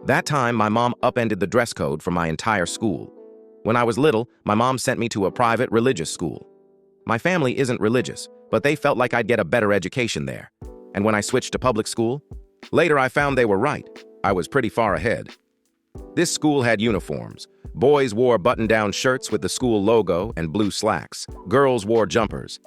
That time, my mom upended the dress code for my entire school. When I was little, my mom sent me to a private religious school. My family isn't religious, but they felt like I'd get a better education there. And when I switched to public school, later I found they were right. I was pretty far ahead. This school had uniforms. Boys wore button-down shirts with the school logo and blue slacks. Girls wore jumpers.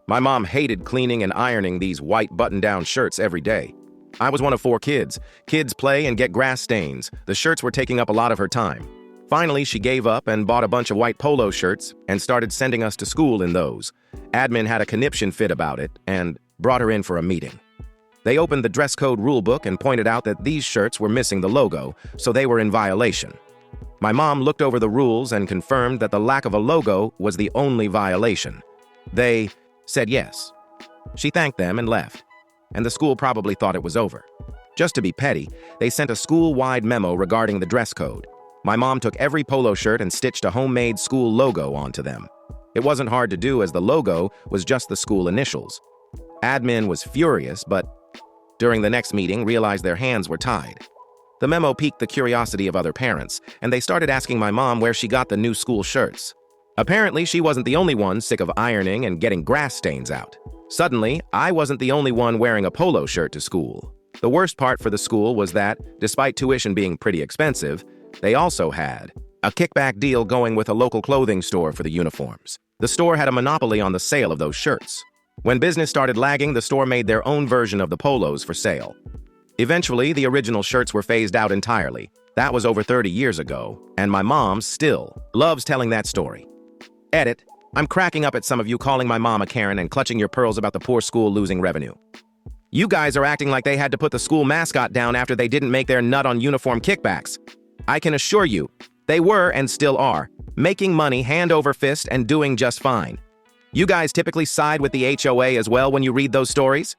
My mom hated cleaning and ironing these white button-down shirts every day. I was one of 4 kids. Kids play and get grass stains. The shirts were taking up a lot of her time. Finally, she gave up and bought a bunch of white polo shirts and started sending us to school in those. Admin had a conniption fit about it and brought her in for a meeting. They opened the dress code rulebook and pointed out that these shirts were missing the logo, so they were in violation. My mom looked over the rules and confirmed that the lack of a logo was the only violation. They said yes. She thanked them and left, and the school probably thought it was over. Just to be petty, they sent a school-wide memo regarding the dress code. My mom took every polo shirt and stitched a homemade school logo onto them. It wasn't hard to do as the logo was just the school initials. Admin was furious, but during the next meeting realized their hands were tied. The memo piqued the curiosity of other parents, and they started asking my mom where she got the new school shirts. Apparently, she wasn't the only one sick of ironing and getting grass stains out. Suddenly, I wasn't the only one wearing a polo shirt to school. The worst part for the school was that, despite tuition being pretty expensive, they also had a kickback deal going with a local clothing store for the uniforms. The store had a monopoly on the sale of those shirts. When business started lagging, the store made their own version of the polos for sale. Eventually, the original shirts were phased out entirely. That was over 30 years ago, and my mom still loves telling that story. Edit: I'm cracking up at some of you calling my mom a Karen and clutching your pearls about the poor school losing revenue. You guys are acting like they had to put the school mascot down after they didn't make their nut on uniform kickbacks. I can assure you, they were and still are, making money hand over fist and doing just fine. You guys typically side with the HOA as well when you read those stories?